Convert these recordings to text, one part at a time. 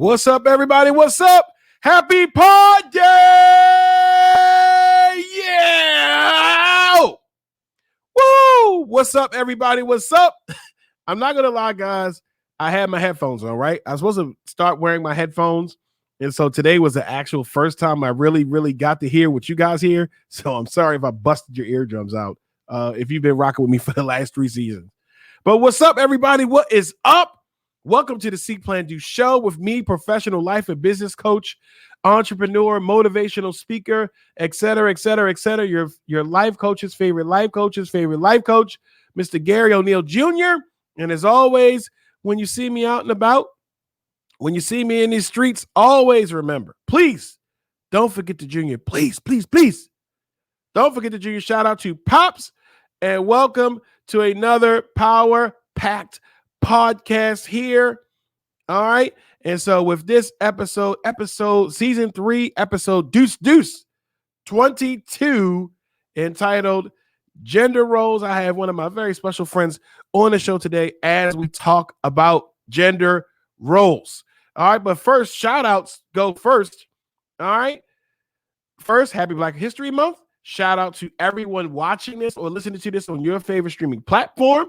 What's up, everybody? What's up? Happy Pod Day! Yeah! Woo! What's up, everybody? What's up? I'm not going to lie, guys. I had my headphones on, right? I was supposed to start wearing my headphones. And so today was the actual first time I really got to hear what you guys hear. So I'm sorry if I busted your eardrums out if you've been rocking with me for the last 3 seasons. But what's up, everybody? What is up? Welcome to the See.Plan.Do show with me, professional life and business coach, entrepreneur, motivational speaker, etc. Your life coach's favorite life coach, Mr. Garry O'Neal Jr. And as always, when you see me out and about, when you see me in these streets, always remember, please don't forget the Junior. Please. Don't forget the Junior. Shout out to Pops and welcome to another power-packed podcast here. All right. And so with this episode season 3, episode Deuce 22, entitled Gender Roles, I have one of my very special friends on the show today as we talk about gender roles. All right. But first, shout outs go first. All right. First, happy Black History Month. Shout out to everyone watching this or listening to this on your favorite streaming platform.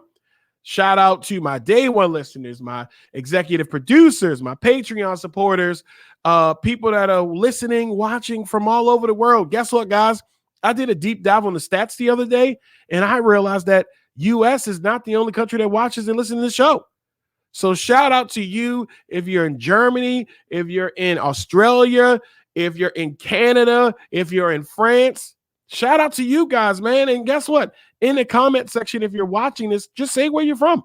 Shout out to my day one listeners, my executive producers, my Patreon supporters, people that are listening, watching from all over the world. Guess what, guys? I did a deep dive on the stats the other day, and I realized that U.S. is not the only country that watches and listens to the show. So shout out to you if you're in Germany, if you're in Australia, if you're in Canada, if you're in France. Shout out to you guys, man. And guess what? In the comment section, if you're watching this, just say where you're from.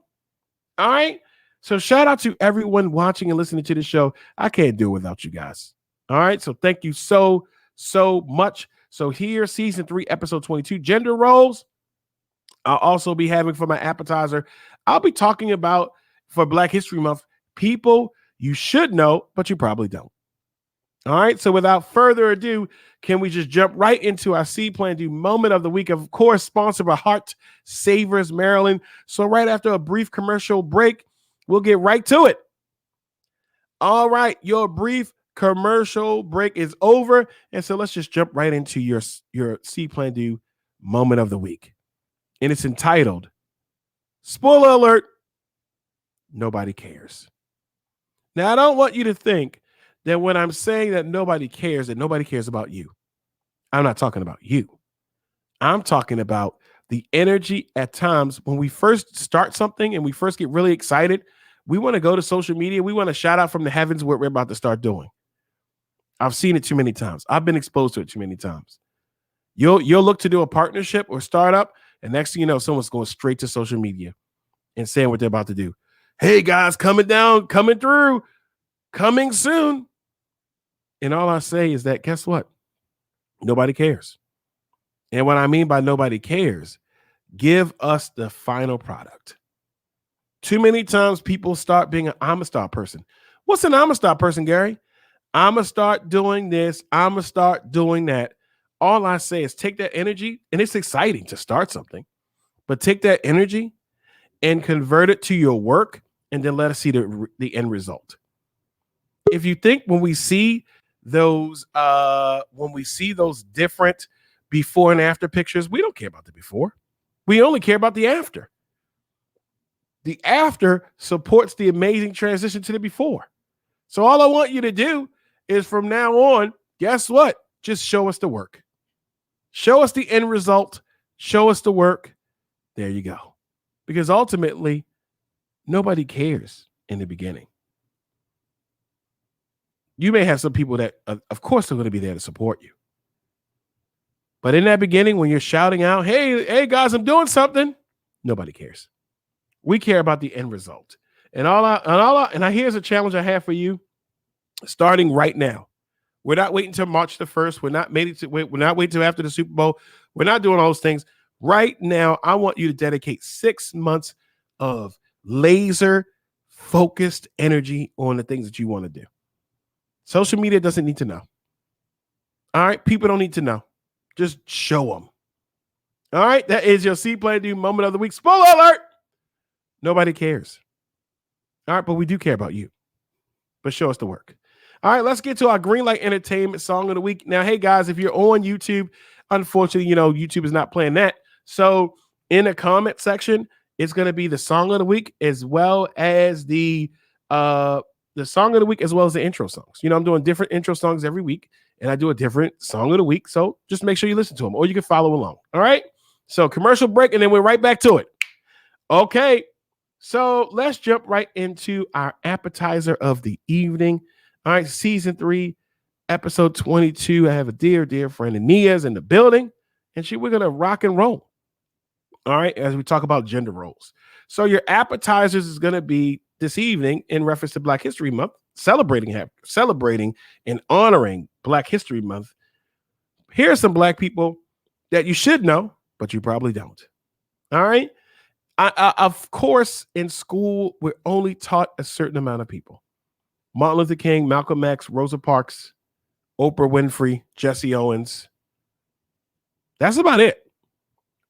All right. So shout out to everyone watching and listening to the show. I can't do it without you guys. All right. So thank you so much. So here, season 3, episode 22, gender roles. I'll also be having for my appetizer. I'll be talking about, for Black History Month, people you should know, but you probably don't. All right. So without further ado, can we just jump right into our See.Plan.Do moment of the week? Of course, sponsored by Heart Savers, Maryland. So right after a brief commercial break, we'll get right to it. All right. Your brief commercial break is over. And so let's just jump right into your See.Plan.Do moment of the week. And it's entitled, spoiler alert, nobody cares. Now, I don't want you to think that when I'm saying that nobody cares about you. I'm not talking about you. I'm talking about the energy at times when we first start something and we first get really excited. We want to go to social media. We want to shout out from the heavens what we're about to start doing. I've seen it too many times. I've been exposed to it too many times. You'll look to do a partnership or startup, and next thing you know, someone's going straight to social media and saying what they're about to do. Hey guys, coming through, coming soon. And all I say is that, guess what? Nobody cares. And what I mean by nobody cares, give us the final product. Too many times people start being an I'm a star person. What's an I'm a star person, Garry? I'm going to start doing this. I'm going to start doing that. All I say is take that energy, and it's exciting to start something, but take that energy and convert it to your work, and then let us see the end result. If you think when we see those different before and after pictures, we don't care about the before. We only care about the after. The after supports the amazing transition to the before. So all I want you to do is from now on, guess what? Just show us the work. Show us the end result. Show us the work. There you go. Because ultimately, nobody cares in the beginning. You may have some people that, of course, are going to be there to support you. But in that beginning, when you're shouting out, hey, guys, I'm doing something, nobody cares. We care about the end result. And here's a challenge I have for you, starting right now. We're not waiting until March the 1st. We're not waiting till after the Super Bowl. We're not doing all those things. Right now, I want you to dedicate 6 months of laser-focused energy on the things that you want to do. Social media doesn't need to know. All right. People don't need to know. Just show them. All right. That is your See.Plan.Do moment of the week. Spoiler alert. Nobody cares. All right. But we do care about you. but show us the work. All right, let's get to our Greenlight Entertainment Song of the Week. Now, hey, guys, if you're on YouTube, unfortunately, YouTube is not playing that. So in the comment section, it's going to be the Song of the Week as well as the Song of the Week as well as the intro songs. I'm doing different intro songs every week, and I do a different Song of the Week. So just make sure you listen to them, or you can follow along. All right? So commercial break, and then we're right back to it. Okay. So let's jump right into our appetizer of the evening. All right, season 3, episode 22. I have a dear, dear friend, Anyah, in the building, and we're going to rock and roll. All right, as we talk about gender roles. So your appetizers is going to be this evening in reference to Black History Month, celebrating and honoring Black History Month. Here are some Black people that you should know, but you probably don't. All right. Of course, in school, we're only taught a certain amount of people. Martin Luther King, Malcolm X, Rosa Parks, Oprah Winfrey, Jesse Owens. That's about it,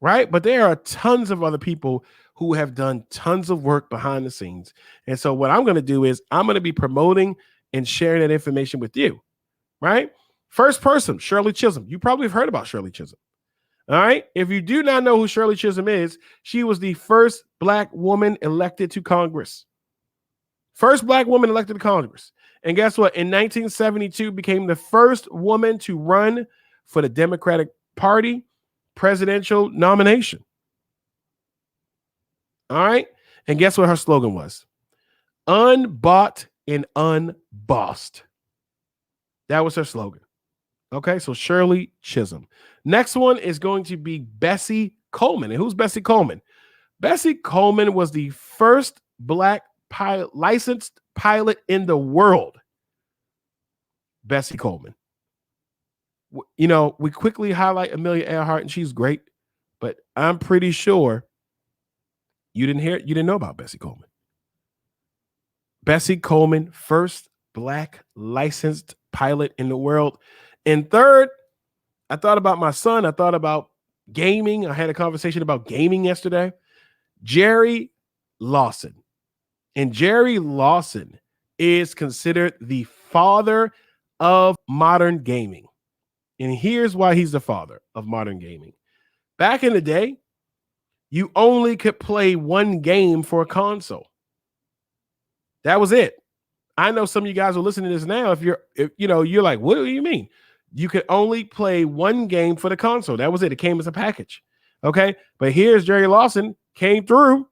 right? But there are tons of other people who have done tons of work behind the scenes. And so what I'm going to do is I'm going to be promoting and sharing that information with you, right? First person, Shirley Chisholm. You probably have heard about Shirley Chisholm. All right. If you do not know who Shirley Chisholm is, she was the first Black woman elected to Congress. First Black woman elected to Congress. And guess what? In 1972, became the first woman to run for the Democratic Party presidential nomination. All right. And guess what her slogan was? Unbought and unbossed. That was her slogan. Okay. So Shirley Chisholm. Next one is going to be Bessie Coleman. And who's Bessie Coleman? Bessie Coleman was the first Black licensed pilot in the world. Bessie Coleman. We quickly highlight Amelia Earhart, and she's great, but I'm pretty sure you didn't know about Bessie Coleman. Bessie Coleman, first Black licensed pilot in the world. And third, I thought about my son. I thought about gaming. I had a conversation about gaming yesterday. Jerry Lawson. And Jerry Lawson is considered the father of modern gaming. And here's why he's the father of modern gaming. Back in the day, you only could play one game for a console. That was it. I know some of you guys are listening to this now. If you're like, what do you mean? You could only play one game for the console. That was it. It came as a package. Okay. But here's Jerry Lawson came through,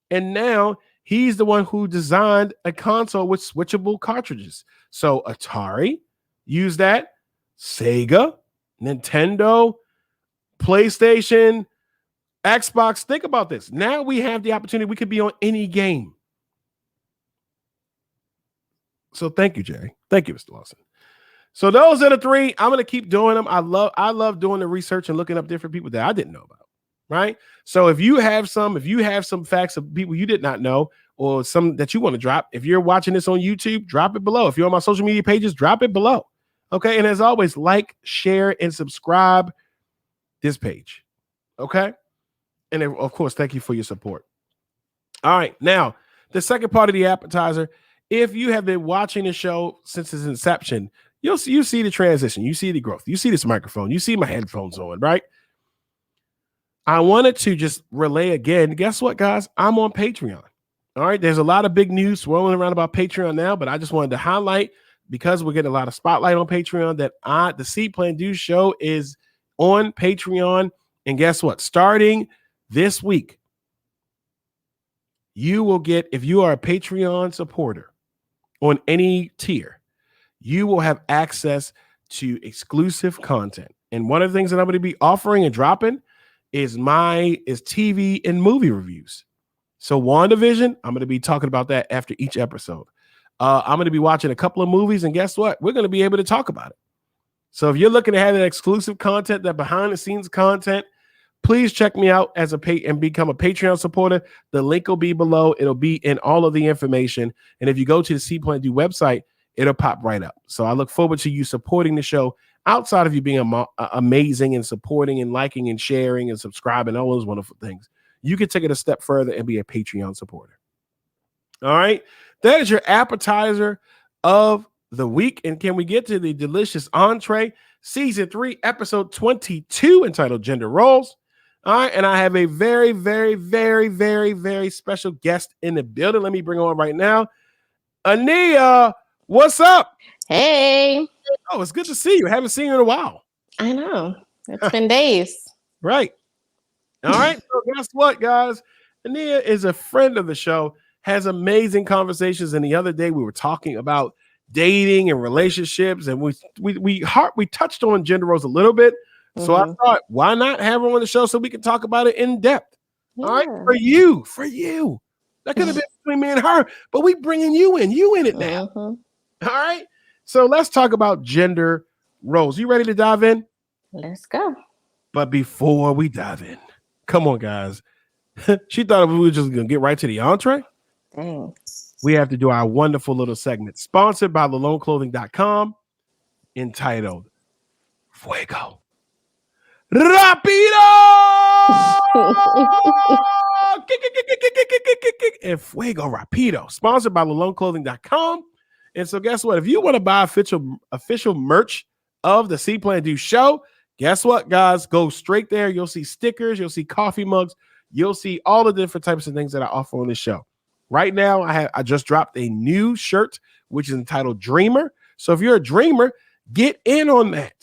and now he's the one who designed a console with switchable cartridges. So Atari used that, Sega, Nintendo, PlayStation, Xbox. Think about this. Now we have the opportunity. We could be on any game. So thank you, Jerry. Thank you, Mr. Lawson. So those are the 3. I'm going to keep doing them. I love doing the research and looking up different people that I didn't know about. Right. So if you have some facts of people you did not know, or some that you want to drop, if you're watching this on YouTube, drop it below. If you're on my social media pages, drop it below. Okay. And as always, like, share, and subscribe this page. Okay. And then, of course, thank you for your support. All right. Now, the second part of the appetizer, if you have been watching the show since its inception, you see the transition. You see the growth. You see this microphone. You see my headphones on, right? I wanted to just relay again. Guess what, guys? I'm on Patreon. All right. There's a lot of big news swirling around about Patreon now, but I just wanted to highlight, because we're getting a lot of spotlight on Patreon, that the See.Plan.Do show is on Patreon. And guess what? Starting this week, you will get, if you are a Patreon supporter on any tier, you will have access to exclusive content. And one of the things that I'm going to be offering and dropping is TV and movie reviews. So WandaVision, I'm going to be talking about that after each episode. I'm going to be watching a couple of movies, and guess what? We're going to be able to talk about it. So if you're looking to have that exclusive content, that behind the scenes content, please check me out and become a Patreon supporter. The link will be below. It'll be in all of the information. And if you go to the See.Plan.Do website, it'll pop right up. So I look forward to you supporting the show outside of you being amazing and supporting and liking and sharing and subscribing, all those wonderful things. You can take it a step further and be a Patreon supporter. All right. That is your appetizer of the week. And can we get to the delicious entree, season 3, episode 22, entitled Gender Roles? All right, and I have a very, very, very, very, very special guest in the building. Let me bring on right now. Anyah, what's up? Hey. Oh, it's good to see you. Haven't seen you in a while. I know. It's been days. Right. All right. So guess what, guys? Anyah is a friend of the show, has amazing conversations. And the other day we were talking about dating and relationships, and we touched on gender roles a little bit. So I thought, why not have her on the show so we can talk about it in depth? Yeah. All right, for you. That could have been between me and her, but we bringing you in it now. All right. So let's talk about gender roles. You ready to dive in? Let's go. But before we dive in, come on, guys. She thought we were just going to get right to the entree. Dang. We have to do our wonderful little segment sponsored by LaloneClothing.com entitled Fuego Rapido! And Fuego Rapido, sponsored by LaloneClothing.com. And so guess what? If you want to buy official merch of the See.Plan.Do show, guess what, guys? Go straight there. You'll see stickers. You'll see coffee mugs. You'll see all the different types of things that I offer on this show. Right now, I just dropped a new shirt, which is entitled Dreamer. So if you're a dreamer, get in on that.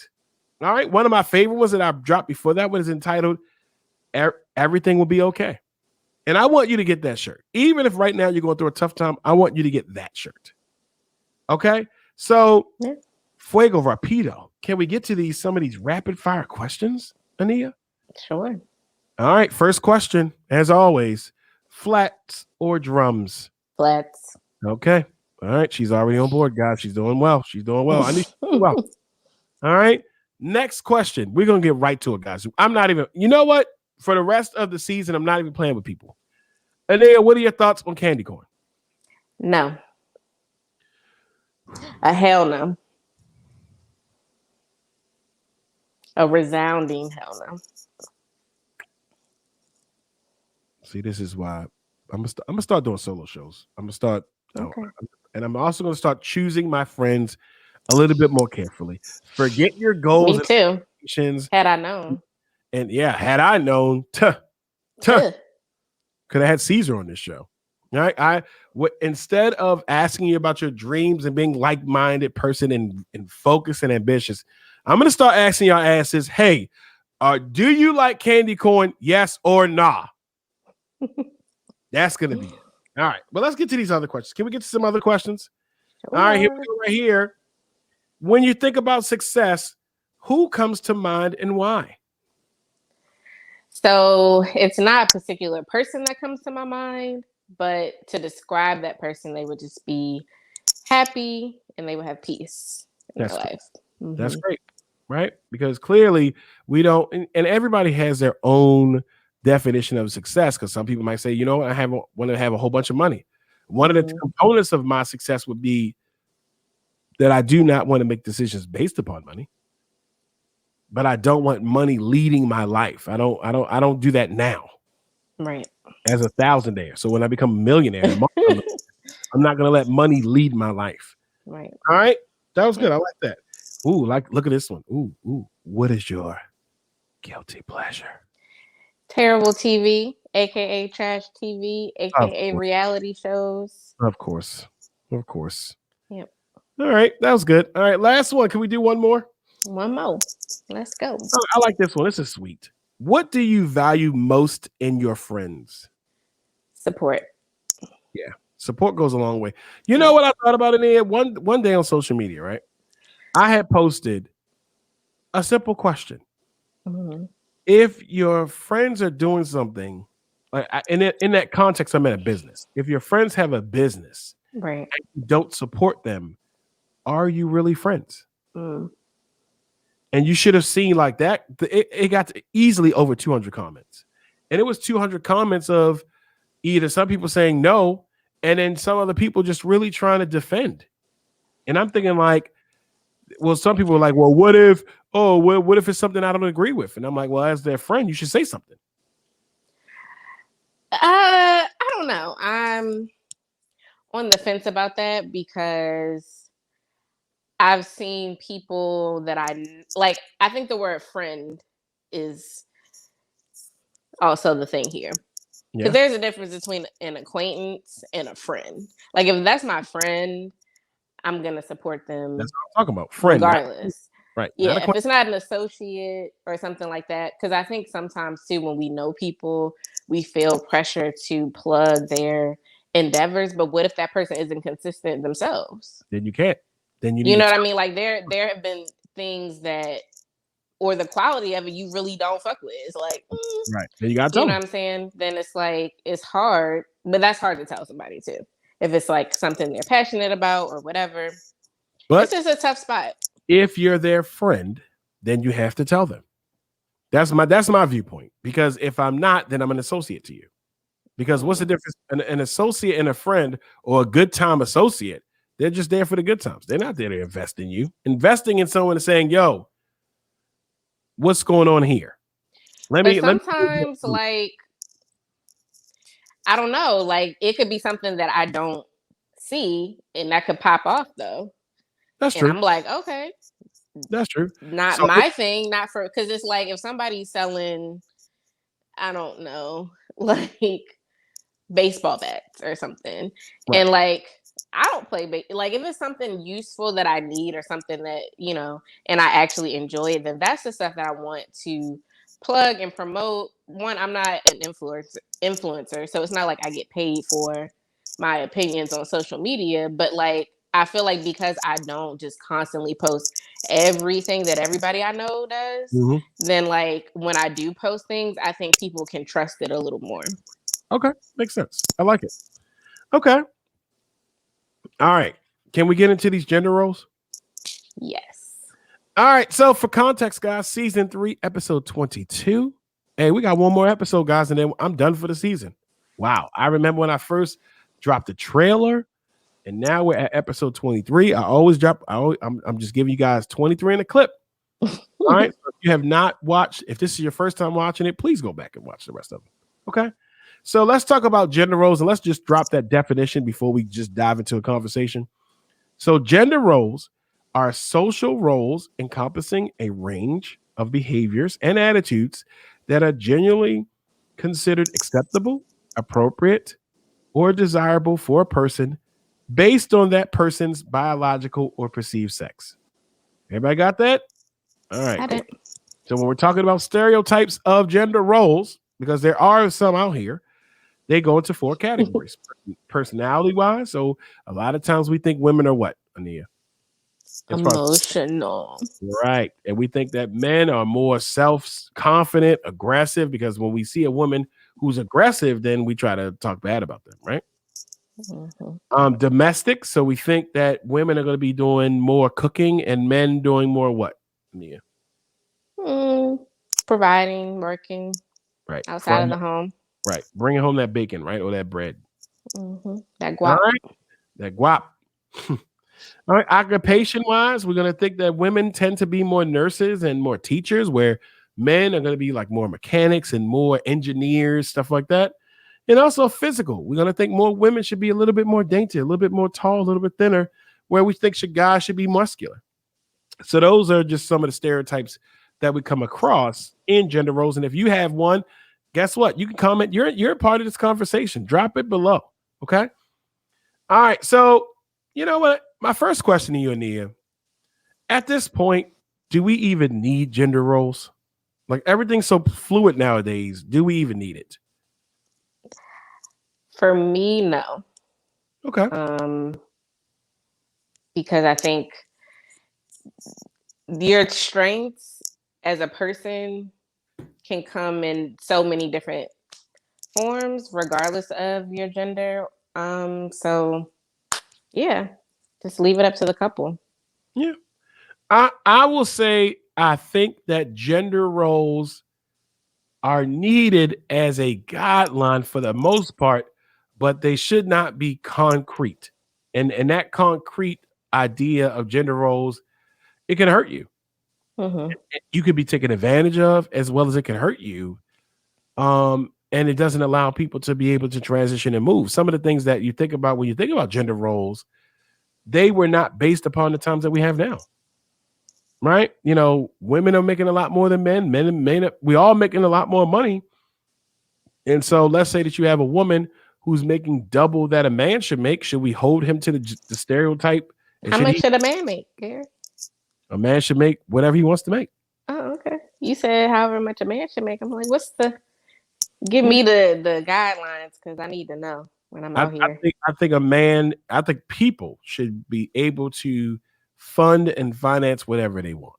All right. One of my favorite ones that I dropped before that one is entitled Everything Will Be Okay. And I want you to get that shirt. Even if right now you're going through a tough time, I want you to get that shirt. Okay. So Fuego Rapido. Can we get to some of these rapid fire questions, Anyah? Sure. All right. First question, as always, flats or drums? Flats. Okay. All right. She's already on board, guys. She's doing well. I knew she was doing well. All right. Next question. We're going to get right to it, guys. I'm not even, you know what? For the rest of the season, I'm not even playing with people. Anyah, what are your thoughts on candy corn? No. A hell no. A resounding hell no. See, this is why I'm gonna start doing solo shows. I'm gonna start, and I'm also gonna start choosing my friends a little bit more carefully. Forget your goals. Me too. Had I known. And yeah, had I known, could have had Caesar on this show. All right. Instead of asking you about your dreams and being like-minded person and focused and ambitious, I'm gonna start asking y'all asses, hey, do you like candy corn? Yes or nah? That's gonna be it. All right. Well, let's get to these other questions. Can we get to some other questions? Sure. All right, here we go right here. When you think about success, who comes to mind and why? So it's not a particular person that comes to my mind, but to describe that person, they would just be happy and they would have peace in their life. That's great, right? Because clearly we don't, and everybody has their own definition of success, because some people might say, you know, I want to have a whole bunch of money. One of the components of my success would be that I do not want to make decisions based upon money, but I don't want money leading my life. I don't do that now. Right. As a thousandaire. So when I become a millionaire, I'm not going to let money lead my life. Right. All right. That was good. I like that. Ooh, look at this one. Ooh. What is your guilty pleasure? Terrible TV, aka trash TV, aka reality shows. Of course. Yep. All right, that was good. All right, last one. Can we do one more? One more. Let's go. I like this one. This is sweet. What do you value most in your friends? Support. Yeah, support goes a long way. You know what I thought about it, Ed? One day on social media, right? I had posted a simple question. If your friends are doing something, like in that context, I'm in a business. If your friends have a business, right, and you don't support them, are you really friends? And you should have seen like that. It got to easily over 200 comments, and it was 200 comments of either some people saying no, and then some other people just really trying to defend. And I'm thinking like, well, some people are like, well, what if it's something I don't agree with? And I'm like, well, as their friend, you should say something. I don't know. I'm on the fence about that because I've seen people that like. I think the word friend is also the thing here. Because Yeah, there's a difference between an acquaintance and a friend. Like, if that's my friend, I'm going to support them that's what I'm talking about. Friend, not regardless. right, not Yeah, if acquaintance. it's not an associate or something like that. Because I think sometimes, too, when we know people, we feel pressure to plug their endeavors. But what if that person isn't consistent themselves? Then you can't. Then you You need know to what I mean? Like, there have been things that, or the quality of it, you really don't fuck with. It's like, right. Then you gotta you tell know them. what I'm saying? Then it's like, it's hard, but that's hard to tell somebody too. If it's like something they're passionate about or whatever, it's But just a tough spot. if you're their friend, then you have to tell them. That's my viewpoint. Because if I'm not, then I'm an associate to you. Because what's the difference? An associate and a friend or a good time associate, they're just there for the good times. They're not there to invest in you. Investing in someone and saying, yo, what's going on here? But sometimes, like, I don't know, like, it could be something that I don't see and that could pop off though. That's And true. I'm like, okay, That's true. not So my thing, not for, because it's like if somebody's selling, I don't know, like baseball bats or something. right. And like, I don't play like if it's something useful that I need or something that, and I actually enjoy it, then that's the stuff that I want to plug and promote. One, I'm not an influencer, so it's not like I get paid for my opinions on social media, but like I feel like because I don't just constantly post everything that everybody I know does, Mhm. then like when I do post things, I think people can trust it a little more. Okay. Makes sense. I like it. Okay. All right. Can we get into these gender roles? Yes. All right. So for context, guys, season 3, episode 22. Hey, we got one more episode, guys, and then I'm done for the season. Wow. I remember when I first dropped the trailer, and now we're at episode 23. I'm just giving you guys 23 in a clip. All right. So if you have not watched, if this is your first time watching it, please go back and watch the rest of it. Okay. So let's talk about gender roles, and let's just drop that definition before we just dive into a conversation. So gender roles are social roles encompassing a range of behaviors and attitudes that are generally considered acceptable, appropriate, or desirable for a person based on that person's biological or perceived sex. Everybody got that? All right, Got cool. it. So when we're talking about stereotypes of gender roles, because there are some out here, they go into 4 categories. Personality wise, so a lot of times we think women are what, Anyah? As far as Emotional. right, and we think that men are more self-confident, aggressive, because when we see a woman who's aggressive, then we try to talk bad about them, right? Domestic, so we think that women are going to be doing more cooking and men doing more what? Yeah, Providing, working right. outside of the home. Right, bringing home that bacon, right, or that bread. That All guap. right, that guap. All right, occupation wise, we're going to think that women tend to be more nurses and more teachers, where men are going to be like more mechanics and more engineers, stuff like that. And also physical, we're going to think more women should be a little bit more dainty, a little bit more tall, a little bit thinner, where we think guys should be muscular. So those are just some of the stereotypes that we come across in gender roles. And if you have one, guess what? You can comment. You're a part of this conversation. Drop it below. Okay. All right. So you know what? My first question to you, Anyah, at this point, do we even need gender roles? Like everything's so fluid nowadays. Do we even need it? For me, no. Okay. Because I think your strengths as a person can come in so many different forms, regardless of your gender. So yeah, just leave it up to the couple. Yeah. I will say I think that gender roles are needed as a guideline for the most part, but they should not be concrete. And that concrete idea of gender roles, it can hurt you. You could be taken advantage of as well as it can hurt you. And it doesn't allow people to be able to transition and move. Some of the things that you think about when you think about gender roles, they were not based upon the times that we have now. Right? You know, women are making a lot more than men. Men, we all making a lot more money. And so let's say that you have a woman who's making double that a man should make. Should we hold him to the stereotype? And How should much he? should a man make, Garry? A man should make whatever he wants to make. Oh, okay. You said however much a man should make. I'm like, what's the? Give Yeah. me the guidelines because I need to know when I'm out here. I think a man. I think people should be able to fund and finance whatever they want.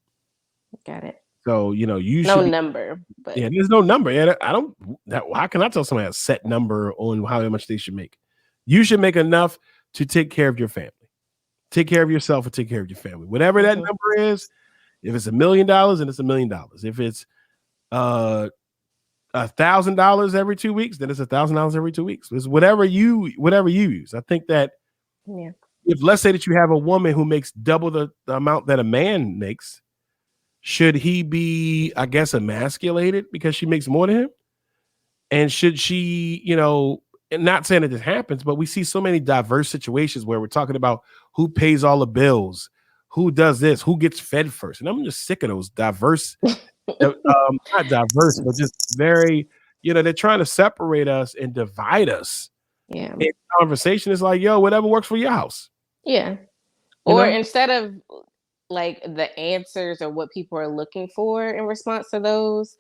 Got it. So you know, you No should be. number, but Yeah, there's no number. Yeah, I don't. How can I tell somebody a set number on how much they should make? You should make enough to take care of your family, take care of yourself, and take care of your family. Whatever that number is, if it's $1 million, then it's $1 million. If it's $1,000 every 2 weeks, then it's $1,000 every 2 weeks. It's whatever you use. I think that if let's say that you have a woman who makes double the amount that a man makes, should he be, I guess, emasculated because she makes more than him? And should she, you know, and not saying that this happens, but we see so many diverse situations where we're talking about who pays all the bills, who does this, who gets fed first. And I'm just sick of those diverse, not diverse, but just very, you know, they're trying to separate us and divide us. Yeah. And conversation is like, yo, whatever works for your house. Yeah. Or instead of like the answers or what people are looking for in response to those,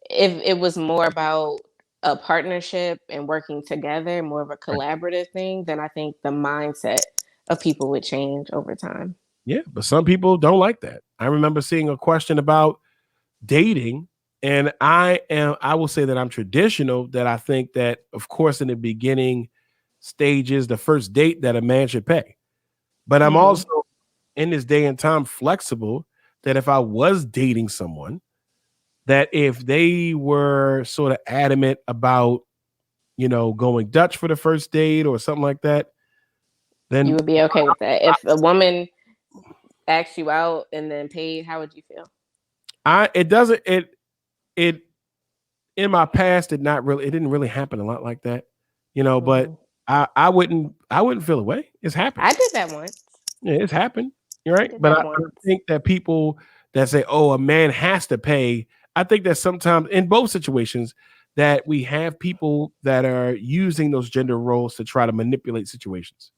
if it was more about a partnership and working together, more of a collaborative thing, then I think the mindset of people would change over time. Yeah, but some people don't like that. I remember seeing a question about dating, and I will say that I'm traditional, that I think that, of course, in the beginning stages, the first date, that a man should pay. But I'm also in this day and time flexible, that if I was dating someone, that if they were sort of adamant about, you know, going Dutch for the first date or something like that, then you would be okay with that. If a woman asked you out and then paid, how would you feel? It in my past, it didn't really happen a lot like that, you know, but I wouldn't feel away. It's happened. I did that once. Yeah, it's happened. You're right. But I think that people that say, oh, a man has to pay, I think that sometimes in both situations that we have people that are using those gender roles to try to manipulate situations.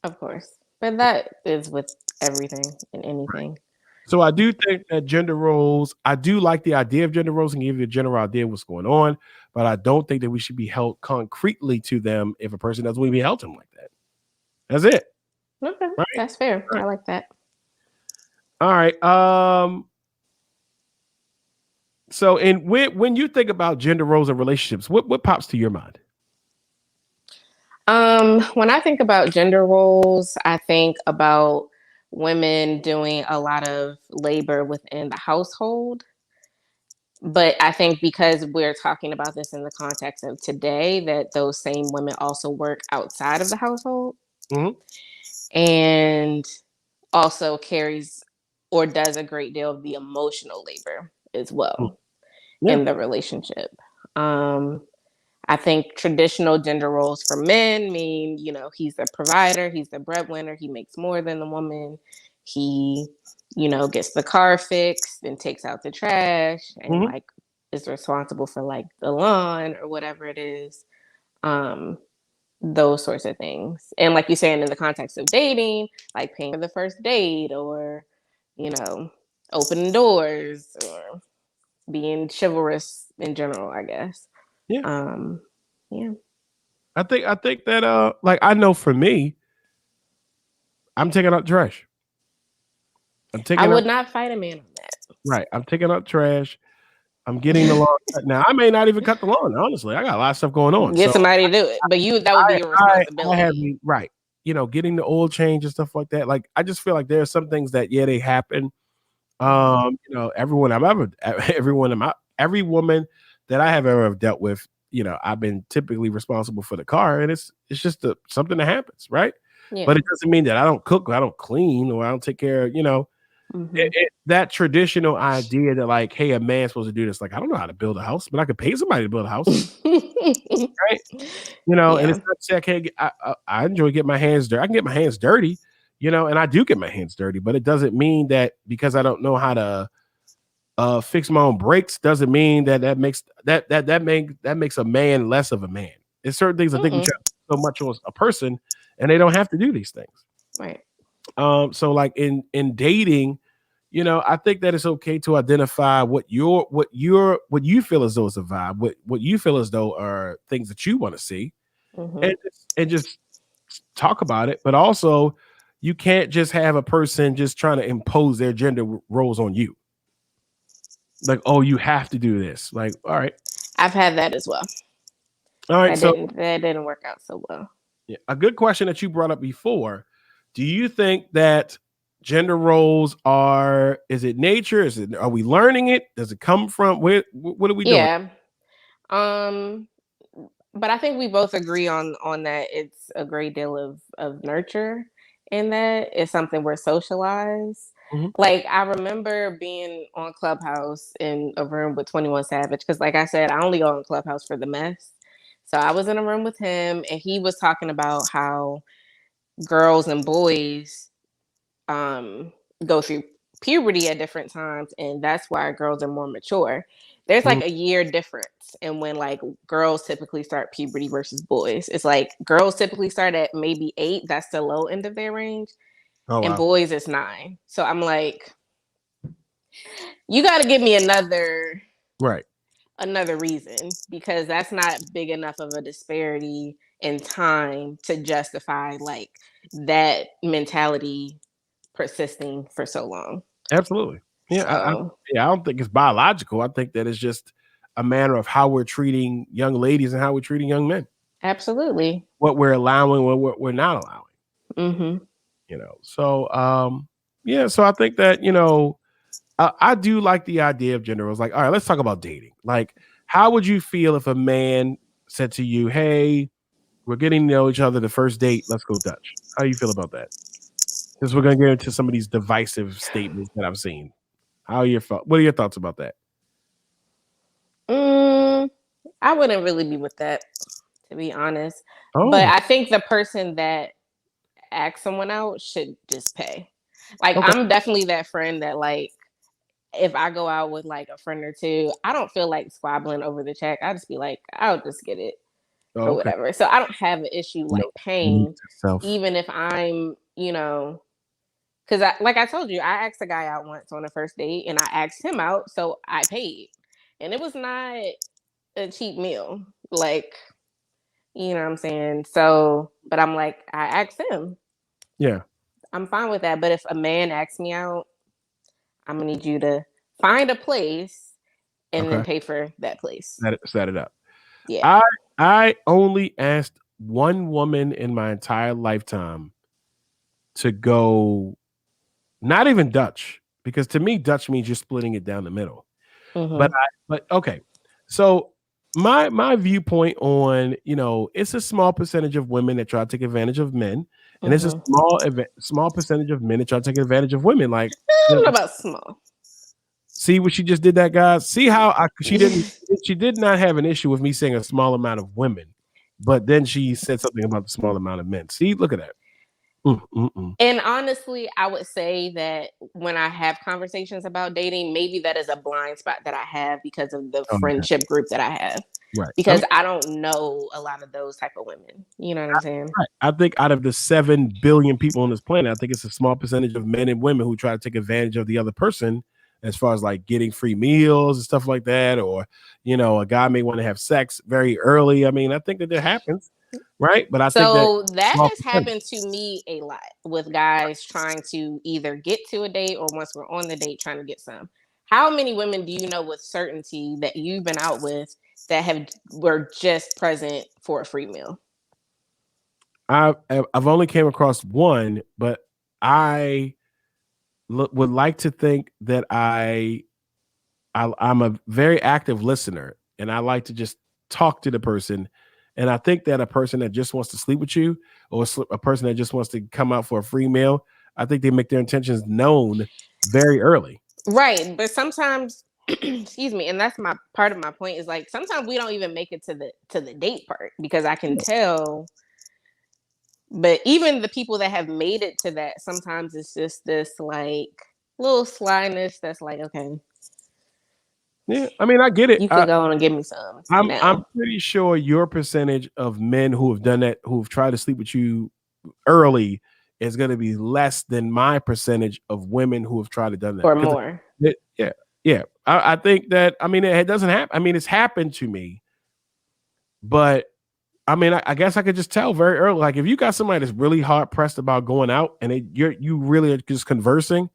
Of course. But that is with everything and anything. So I do think that gender roles, I do like the idea of gender roles and give you a general idea of what's going on, but I don't think that we should be held concretely to them if a person doesn't want to be held to them like that. That's it. Okay, right? That's fair. Right. I like that. All right. So, and when you think about gender roles and relationships, what pops to your mind? When I think about gender roles, I think about women doing a lot of labor within the household. But I think because we're talking about this in the context of today, that those same women also work outside of the household. And also carries or does a great deal of the emotional labor as well in the relationship. I think traditional gender roles for men mean, you know, he's the provider, he's the breadwinner, he makes more than the woman, he, you know, gets the car fixed and takes out the trash and like is responsible for like the lawn or whatever it is. Those sorts of things. And like you're saying, in the context of dating, like paying for the first date or, you know, opening doors or being chivalrous in general, I guess. Yeah. Yeah. I think that like I know for me, I'm taking out trash. I would not fight a man on that. Right. I'm taking out trash. I'm getting the lawn cut. Now I may not even cut the lawn. Honestly, I got a lot of stuff going on. Get somebody to do it, but that would be your responsibility. Right. You know, getting the oil change and stuff like that. Like I just feel like there are some things that they happen. You know, every woman that I have ever dealt with, you know, I've been typically responsible for the car, and it's just something that happens, right? Yeah. But it doesn't mean that I don't cook, or I don't clean, or I don't take care of, you know. That traditional idea that like, hey, a man's supposed to do this. Like, I don't know how to build a house, but I could pay somebody to build a house, right? You know, and it's not say I enjoy getting my hands dirty. I can get my hands dirty, and I do get my hands dirty, but it doesn't mean that because I don't know how to fix my own brakes doesn't mean that makes a man less of a man. There's certain things I think we Mm-mm. try so much on a person, and they don't have to do these things. Right. So like in dating, I think that it's okay to identify what you feel as though is a vibe, what you feel as though are things that you want to see, Mm-hmm. and just talk about it. But also, you can't just have a person just trying to impose their gender roles on you. Like, oh, you have to do this. Like, all right, I've had that as well. all right. That So, didn't work out so well. yeah, a good question that you brought up before. Do you think that gender roles are? Is it nature? Are we learning it? Does it come from where? What are we doing? Yeah. Um, but I think we both agree on that it's a great deal of nurture in that. It's something we're socialized. Mhm. Like I remember being on Clubhouse in a room with 21 Savage because like I said, I only go on Clubhouse for the mess. So I was in a room with him and he was talking about how girls and boys um go through puberty at different times and that's why girls are more mature. There's Mhm. like a year difference in when like girls typically start puberty versus boys. It's like girls typically start at maybe 8, that's the low end of their range, Oh and wow. boys is 9. So I'm like, you got to give me Right. another reason because that's not big enough of a disparity in time to justify like that mentality persisting for so long. Absolutely. Yeah. So Yeah. I don't think it's biological. I think that it's just a matter of how we're treating young ladies and how we're treating young men. absolutely. What we're allowing, what we're not allowing. Mm-hmm. So yeah. So I think that I do like the idea of gender roles. Like, all right, let's talk about dating. Like, how would you feel if a man said to you, "Hey, we're getting to know each other. The first date, let's go Dutch." How do you feel about that? Because we're gonna get into some of these divisive statements that I've seen. What are your thoughts about that? Mm, I wouldn't really be with that, to be honest. But Oh, I think the person that asks someone out should just pay. Like, okay, I'm definitely that friend that, like, if I go out with like a friend or two, I don't feel like squabbling over the check. I just be like, I'll just get it or okay. whatever. So I don't have an issue No, like need paying, yourself. even if I'm, because like I told you, I asked a guy out once on a first date and I asked him out, so I paid. And it was not a cheap meal. Like, you know what I'm saying? So, but I'm like, I asked him. Yeah. I'm fine with that. But if a man asks me out, I'm gonna need you to find a place and then Okay. pay for that place. Set it up. Yeah. I I only asked one woman in my entire lifetime to go, not even Dutch, because to me Dutch means you're splitting it down the middle. But Mm-hmm. but okay. So my viewpoint on, it's a small percentage of women that try to take advantage of men, and it's a Mm-hmm. small percentage of men that try to take advantage of women. Like, I you don't know know, about small. see what she just did, that guys. See how she did not have an issue with me saying a small amount of women, but then she said something about the small amount of men. See, look at that. Mm, mm, mm. And honestly, I would say that when I have conversations about dating, maybe that is a blind spot that I have because of the Oh, yeah. friendship group that I have. Right. I mean, Because I don't know a lot of those type of women. You know what I'm saying? right. I think out of the 7 billion people on this planet, I think it's a small percentage of men and women who try to take advantage of the other person, as far as like getting free meals and stuff like that, or a guy may want to have sex very early. I mean, I think that happens, right? But I think that So that small has percentage. happened to me a lot with guys trying to either get to a date or once we're on the date trying to get some. How many women do you know with certainty that you've been out with that have were just present for a free meal? I've only came across one, but I would like to think that I'm a very active listener, and I like to just talk to the person. And I think that a person that just wants to sleep with you, or a person that just wants to come out for a free meal, I think they make their intentions known very early. Right, but sometimes excuse me, and that's my part of my point is like sometimes we don't even make it to the date part because I can tell But even the people that have made it to that, sometimes it's just this like little slyness that's like, okay, Yeah, I mean, I get it. you can go on and give me some I'm now. pretty sure your percentage of men who have done that, who've tried to sleep with you early, is going to be less than my percentage of women who have tried to done that. Or Because more. yeah, I think that, I mean, it doesn't happen. I mean, it's happened to me, but I mean, I guess I could just tell very early. Like, if you got somebody that's really hard pressed about going out, and you really are just conversing,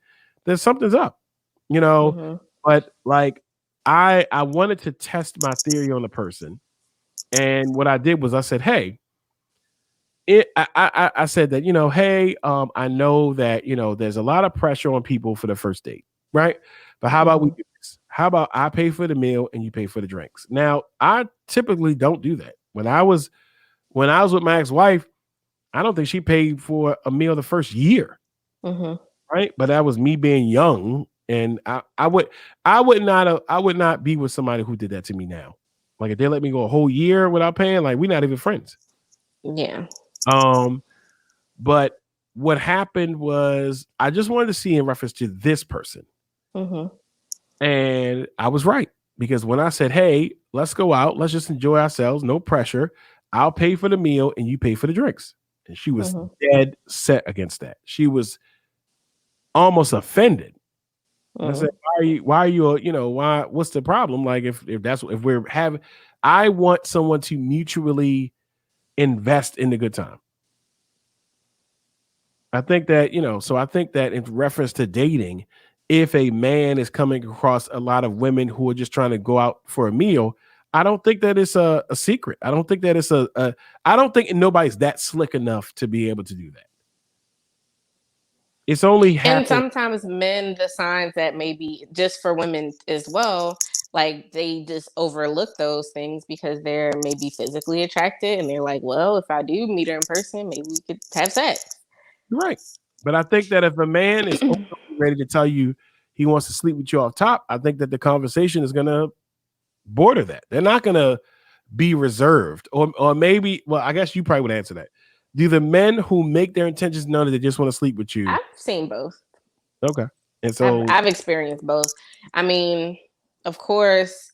then something's up, you know. Mm-hmm. But like, I wanted to test my theory on the person, and what I did was I said, hey, I said that, hey, I know that, there's a lot of pressure on people for the first date, right? But how about we Mm-hmm. do this? How about I pay for the meal and you pay for the drinks? Now, I typically don't do that. When I was with my ex-wife, I don't think she paid for a meal the first year, Mm-hmm. right? But that was me being young, and I would not be with somebody who did that to me now. Like, if they let me go a whole year without paying, like, we're not even friends. Yeah. Um, but what happened was I just wanted to see in reference to this person, Mm-hmm. and I was right, because when I said, "Hey, let's go out, let's just enjoy ourselves, no pressure. I'll pay for the meal and you pay for the drinks," and she was Mm-hmm. dead set against that. She was almost offended. And I said, Mm-hmm. why, what's the problem? Like, if we're having, I want someone to mutually invest in the good time. I think that, so I think that in reference to dating, if a man is coming across a lot of women who are just trying to go out for a meal, I don't think that it's a secret. I don't think that it's I don't think nobody's that slick enough to be able to do that. It's only And happened. sometimes men, the signs that maybe just for women as well, like they just overlook those things because they're maybe physically attracted and they're like, well, if I do meet her in person, maybe we could have sex. Right. But I think that if a man is ready to tell you he wants to sleep with you off top, I think that the conversation is going to border that. They're not going to be reserved, or maybe. Well, I guess you probably would answer that. Do the men who make their intentions known that they just want to sleep with you? I've seen both. Okay, and I've so I've experienced both. I mean, of course,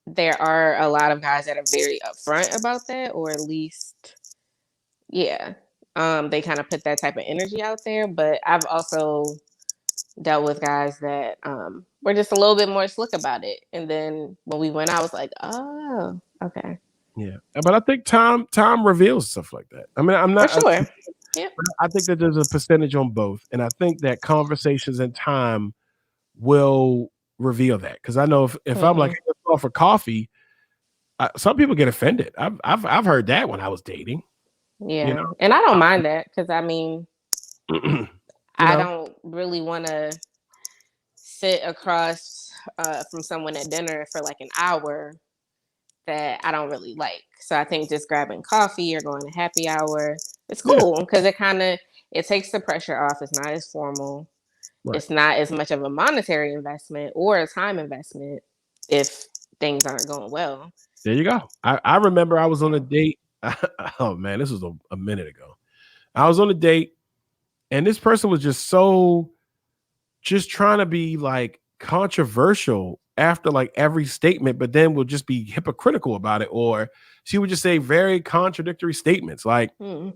there are a lot of guys that are very upfront about that, or at least, yeah, they kind of put that type of energy out there. But I've also dealt with guys that were just a little bit more slick about it. And then when we went out, I was like, oh, okay. yeah, but I think time reveals stuff like that. I mean, I'm For not. sure. Yep. I think that there's a percentage on both, and I think that conversations and time will reveal that. Because I know if I'm like, Hmm. hey, let's go out for coffee, some people get offended. I've heard that when I was dating. You Yeah. And I don't mind that because I mean, know, you I know. don't really want to sit across from someone at dinner for like an hour that I don't really like. So I think just grabbing coffee or going to happy hour, it's Yeah, cool because it takes the pressure off. It's not as formal. right. It's not as much of a monetary investment or a time investment if things aren't going well. There you go. I remember I was on a Yeah. date. Oh man, this was a minute ago. I was on a date, and this person was just trying to be like controversial after like every statement, but then would just be hypocritical about it, or she would just say very contradictory statements. Like, Hmm.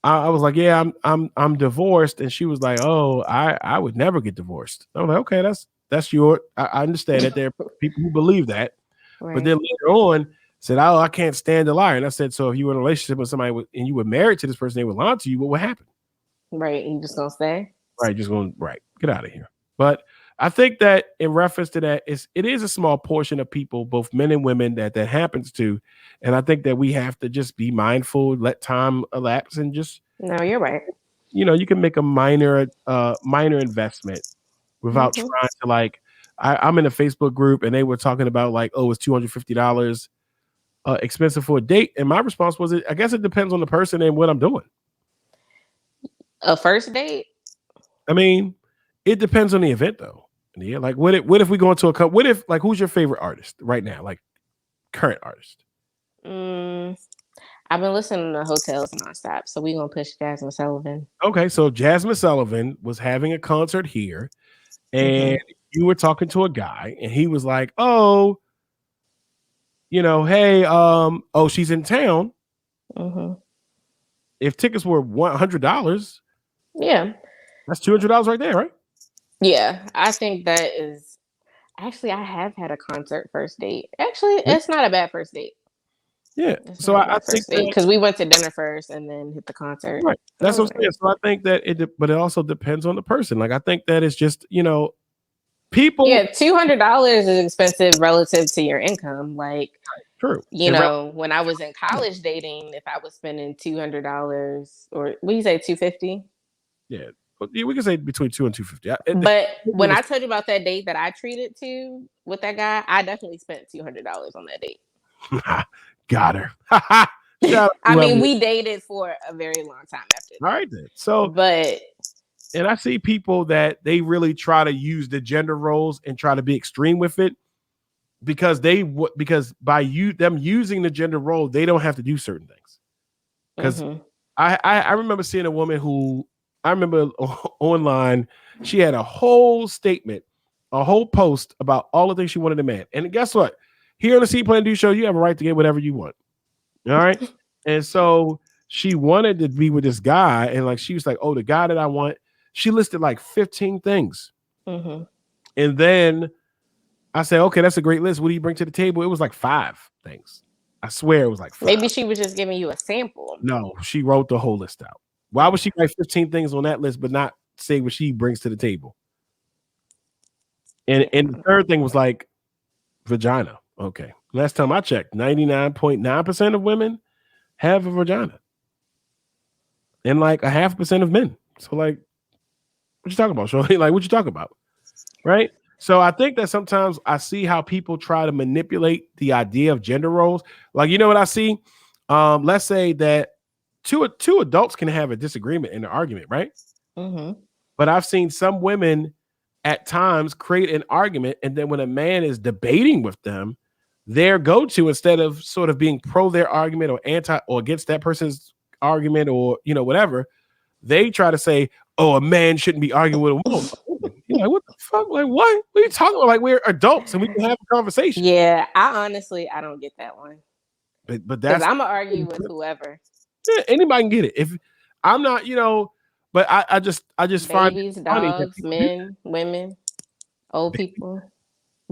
I was like, yeah, I'm divorced, and she was like, oh, I would never get divorced. I'm like, okay, that's your. I understand that there are people who believe that, but Right. then later on said, oh, I can't stand a liar. And I said, so if you were in a relationship with somebody and you were married to this person, they were lying to you, what would happen? Right. You just gonna stay? Right, just going right, get out of here. But I think that in reference to that, it is a small portion of people, both men and women, that happens to, and I think that we have to just be mindful, let time elapse, and just, No, you're right. you can make a minor investment without Hmm. trying to like. I'm in a Facebook group and they were talking about like, oh, it's $250 expensive for a date, and my response was, I guess it depends on the person and what I'm doing. A first date? I mean, it depends on the event though. Yeah, like what if we go into a what if, like, who's your favorite artist right now, like current artist? Mm, I've been listening to Hotels nonstop, so we gonna push Jasmine Sullivan. Okay, so Jasmine Sullivan was having a concert here, and you were talking to a guy, and he was like, "Oh, hey, oh, she's in town. If tickets were $100, Yeah, that's $200 right there, right?" yeah. I think that is actually. I have had a concert first date. Actually, Yeah. it's not a bad first date. Yeah. It's So not a I bad think first date that because we went to dinner first and then hit the concert. right. That That's was what I'm saying. nice. So I think that but it also depends on the person. Like I think that it's just people. Yeah, $200 is expensive relative to your income. Like, True. when I was in college dating, if I was spending $200 or what do you say, 250? Yeah, but we can say between 2 and 250. But when I told you about that date that I treated to with that guy, I definitely spent $200 on that date. Got her. Shout out I to mean, whoever. we dated for a very long time after All that. right then. So, But and I see people that they really try to use the gender roles and try to be extreme with it because because by them using the gender role, they don't have to do certain things. Because I remember seeing a woman who I remember online, she had a whole statement, a whole post about all the things she wanted in a man. And guess what? Here on the See.Plan.Do show, you have a right to get whatever you want. All right. And so she wanted to be with this guy, and like she was like, "Oh, the guy that I want." She listed like 15 things, and then I said, "Okay, that's a great list. What do you bring to the table?" It was like 5 things. I swear it was like 5. maybe she was just giving you a sample. No, she wrote the whole list out. Why would she write 15 things on that list but not say what she brings to the table? And the third thing was like vagina. Okay. Last time I checked, 99.9% of women have a vagina. And like 0.5% of men. So like, what you talking about, Shirley? Like, what you talking about? Right? So I think that sometimes I see how people try to manipulate the idea of gender roles. Like, you know what I see? Let's say that two adults can have a disagreement in an argument, right? But I've seen some women at times create an argument, and then when a man is debating with them, their go-to, instead of sort of being pro their argument or anti or against that person's argument or whatever, they try to say, "Oh, a man shouldn't be arguing with a woman." You're like, what the fuck? Like, what are you talking about? Like, we're adults and we can have a conversation. Yeah, I don't get that one. But Because that's I'm gonna argue with whoever. yeah, anybody can get it. If I'm not, but I just find Babies, it funny that dogs, people do men, women, old people,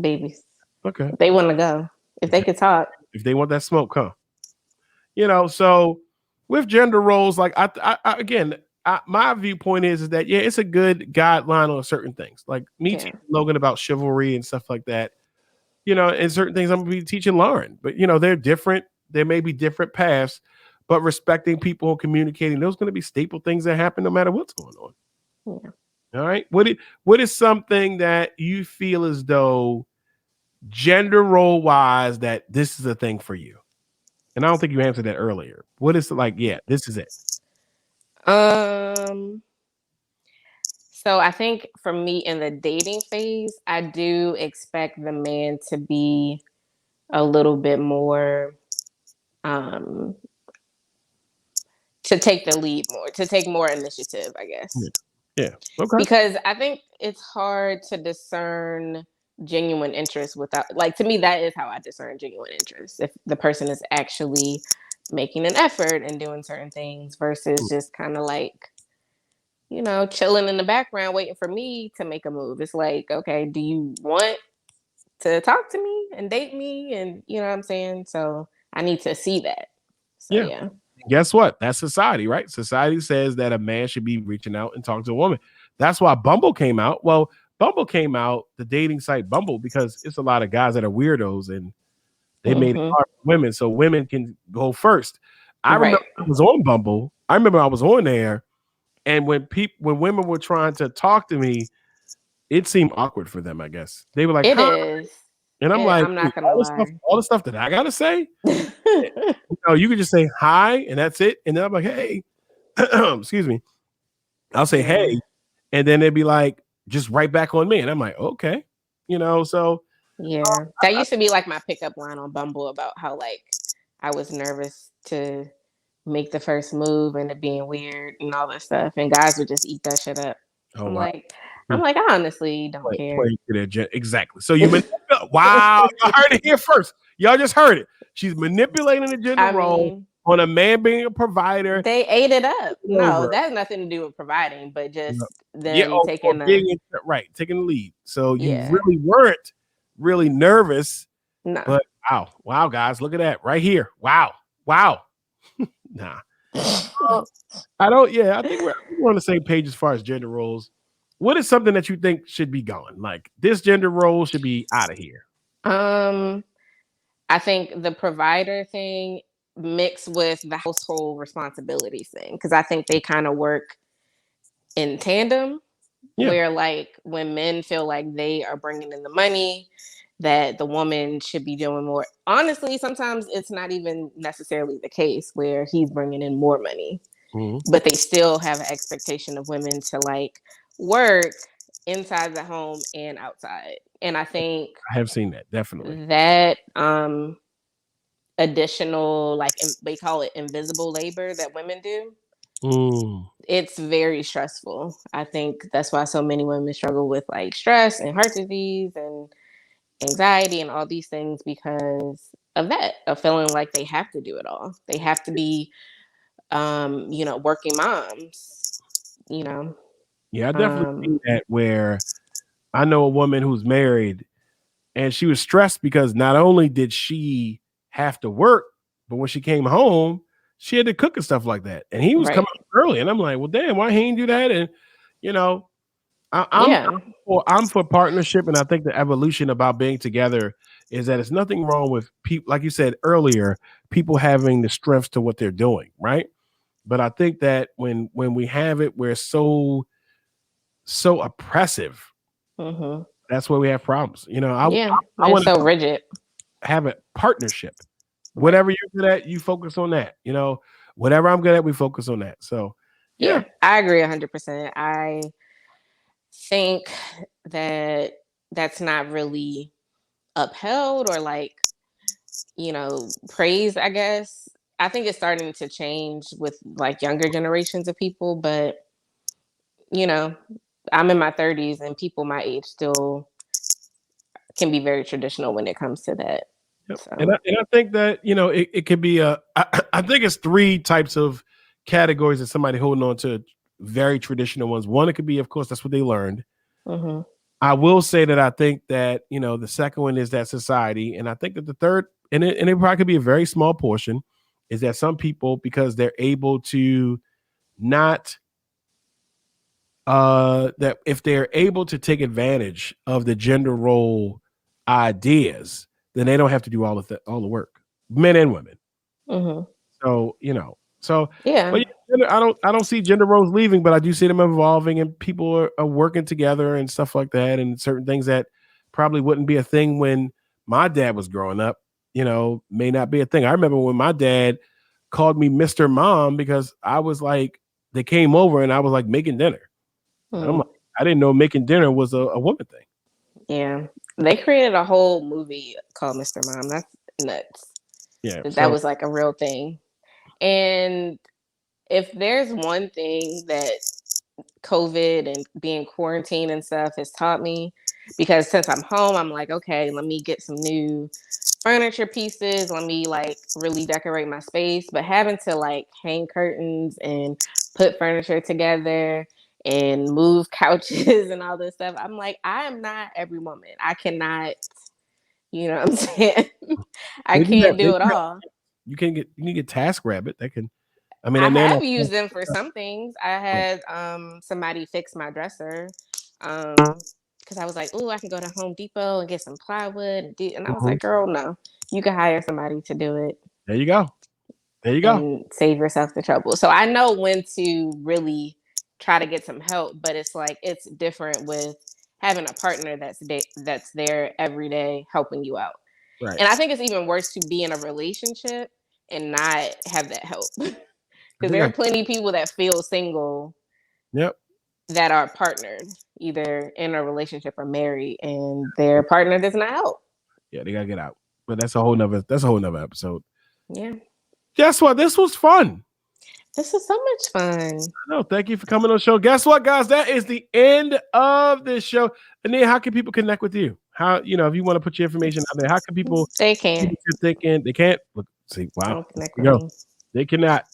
babies. that. Okay. If they want to go. If they could talk. If they want that smoke, come. So with gender roles, like again, my viewpoint is that yeah, it's a good guideline on certain things. Like me teaching Logan about chivalry and stuff like that. And certain things I'm gonna be teaching Lauren, but they're different. There may be different paths, but respecting people and communicating, those going to be staple things that happen no matter what's going on. Yeah. All right. What is something that you feel as though gender role wise that this is a thing for you? And I don't think you answered that earlier. What is it like? Yeah, this is it. So I think for me in the dating phase, I do expect the man to be a little bit more to take the lead more, to take more initiative, I guess. Yeah. Okay. Because I think it's hard to discern genuine interest without, like, to me, that is how I discern genuine interest. If the person is actually making an effort and doing certain things versus just kind of like, chilling in the background waiting for me to make a move. It's like, okay, do you want to talk to me and date me? And you know what I'm saying? So I need to see that. So yeah. Guess what? That's society, right? Society says that a man should be reaching out and talking to a woman. That's why Bumble came out. Well, Bumble came out, the dating site Bumble, because it's a lot of guys that are weirdos and they made it hard for women so women can go first. I remember I was on Bumble. I remember I was on there, and when women were trying to talk to me, it seemed awkward for them, I guess. They were like, it is. And I'm like, I'm not gonna lie. All the stuff that I gotta say. You could just say hi and that's it. And then I'm like, hey, excuse me. I'll say hey, and then they'd be like, just right back on me. And I'm like, okay. So that used to be like my pickup line on Bumble about how like I was nervous to make the first move and it being weird and all that stuff, and guys would just eat that shit up. Oh I'm wow. like, I honestly don't care. Play to their agenda. Exactly. So you wow, y'all heard it here first. Y'all just heard it. She's manipulating the gender I role mean, on a man being a provider. they ate it up. No, Over. that has nothing to do with providing, but just Yeah, them taking taking the lead. So you yeah. really weren't really nervous. No. But wow, guys, look at that right here. Wow. Nah. I don't. Yeah, I think we're on the same page as far as gender roles. What is something that you think should be gone? Like this gender role should be out of here. I think the provider thing mixed with the household responsibilities thing, because I think they kind of work in tandem. Yeah. Where like when men feel like they are bringing in the money, that the woman should be doing more. Honestly, sometimes it's not even necessarily the case where he's bringing in more money, but they still have an expectation of women to like work inside the home and outside. And I think I have seen that, definitely. that additional, like they call it invisible labor that women do, it's very stressful. I think that's why so many women struggle with like stress and heart disease and anxiety and all these things, because of that, of feeling like they have to do it all. They have to be working moms, Yeah, I definitely seen that where I know a woman who's married and she was stressed because not only did she have to work, but when she came home, she had to cook and stuff like that. And he was coming early. And I'm like, well, damn, why he ain't do that? And I'm for partnership, and I think the evolution about being together is that it's nothing wrong with people, like you said earlier, people having the strengths to what they're doing, right? But I think that when we have it, we're so oppressive. That's where we have problems. I want so rigid. Have a partnership. Whatever you're good at, you focus on that. Whatever I'm good at, we focus on that. So yeah, I agree 100%. I think that that's not really upheld or like praised, I guess. I think it's starting to change with like younger generations of people, but I'm in my 30s and people my age still can be very traditional when it comes to that. Yep. So. And I think that it could be I think it's three types of categories of somebody holding on to very traditional ones. One, it could be, of course, that's what they learned. I will say that I think that the second one is that society, and I think that the third, and it probably could be a very small portion, is that some people, because they're able to not that if they're able to take advantage of the gender role ideas, then they don't have to do all the work, men and women. So yeah. But I don't see gender roles leaving, but I do see them evolving, and people are working together and stuff like that, and certain things that probably wouldn't be a thing when my dad was growing up, may not be a thing. I remember when my dad called me Mr. Mom because I was like, they came over and I was like making dinner. I'm like, I didn't know making dinner was a woman thing. Yeah. They created a whole movie called Mr. Mom. That's nuts. Yeah. That was like a real thing. And if there's one thing that COVID and being quarantined and stuff has taught me, because since I'm home, I'm like, okay, let me get some new furniture pieces. Let me like really decorate my space. But having to like hang curtains and put furniture together and move couches and all this stuff, I'm like, I am not every woman. I cannot, you know what I'm saying? I can't do it all. You can get TaskRabbit that can. I have used them for some things. I had somebody fix my dresser because I was like, "Oh, I can go to Home Depot and get some plywood," and I was like, "Girl, no, you can hire somebody to do it." There you go. And save yourself the trouble. So I know when to really try to get some help, but it's like it's different with having a partner that's there every day helping you out. Right. And I think it's even worse to be in a relationship and not have that help. Because there are plenty of people that feel single. Yep. That are partnered, either in a relationship or married, and their partner does not help. Yeah, they gotta get out. But that's a whole nother episode. Yeah. Guess what? This was fun. This is so much fun. No, thank you for coming on the show. Guess what, guys? That is the end of this show. And then how can people connect with you? How, if you want to put your information out there, how can people They see can't. what you're thinking? They can't. Look, see, wow. Don't connect There you with go. me. They cannot.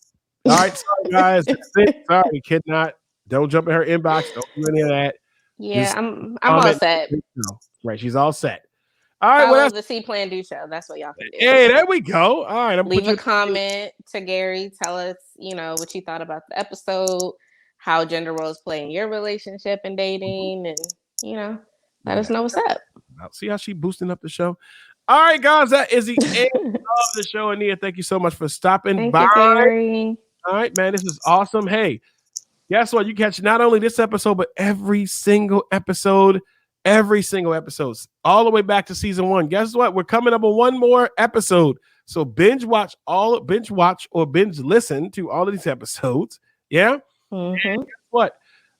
All right, sorry, guys. That's it. Sorry, cannot. Don't jump in her inbox. Don't do any of that. Yeah, Just I'm all comment. set. No. Right, she's all set. All right, well, Follow that's the See.Plan.Do show. That's what y'all can do. hey, there we go. All right, I'm Leave a comment to Garry. Tell us, what you thought about the episode, how gender roles play in your relationship and dating, and let us know what's up. See how she boosting up the show. All right, guys, that is the end of the show. Anyah, thank you so much for stopping Thank by. you, Garry. All right, man, this is awesome. Hey, guess what? You catch not only this episode, but every single episode, all the way back to season 1. Guess what? We're coming up on one more episode. So binge watch or binge listen to all of these episodes. Yeah. Mm-hmm. And guess what?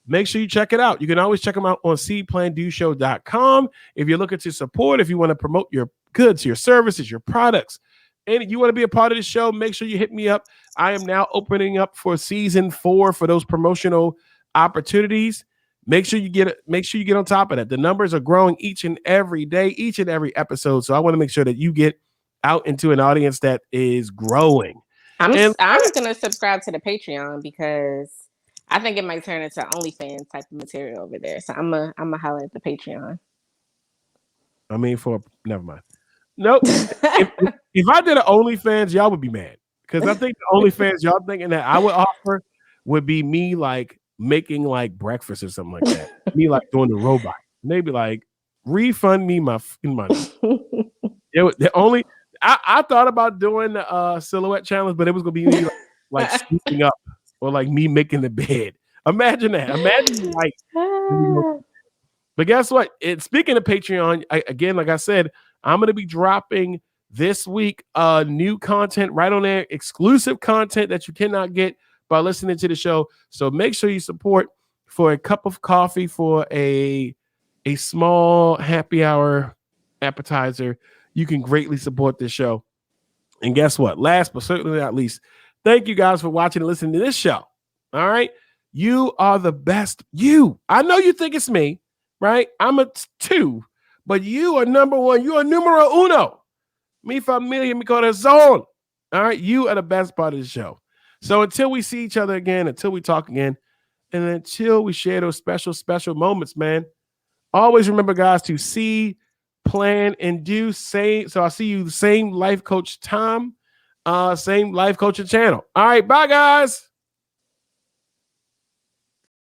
Make sure you check it out. You can always check them out on See.Plan.Do.show.com. If you're looking to support, if you want to promote your goods, your services, your products, and you want to be a part of the show, make sure you hit me up. I am now opening up for season 4 for those promotional opportunities. Make sure you get on top of that. The numbers are growing each and every day, each and every episode. So I want to make sure that you get out into an audience that is growing. I'm gonna subscribe to the Patreon because I think it might turn into OnlyFans type of material over there. So I'm a holler at the Patreon. I mean, never mind. Nope. if I did an OnlyFans, y'all would be mad because I think the OnlyFans y'all thinking that I would offer would be me like making like breakfast or something like that. Me like doing the robot. And they'd be like, refund me my money. I thought about doing the silhouette challenge, but it was gonna be me like scooping up or like me making the bed. Imagine that. Imagine like. But guess what? Speaking of Patreon, again, like I said, I'm going to be dropping this week new content right on there, exclusive content that you cannot get by listening to the show. So make sure you support for a cup of coffee for a small happy hour appetizer. You can greatly support this show. And guess what? Last but certainly not least, thank you guys for watching and listening to this show. All right? You are the best. I know you think it's me. Right? I'm a 2, but you are number 1. You are numero uno. Mi familia, mi corazón. All right? You are the best part of the show. So until we see each other again, until we talk again, and until we share those special, special moments, man, always remember, guys, to see, plan, and do. So I'll see you the same life coach time, same life coaching channel. All right. Bye, guys.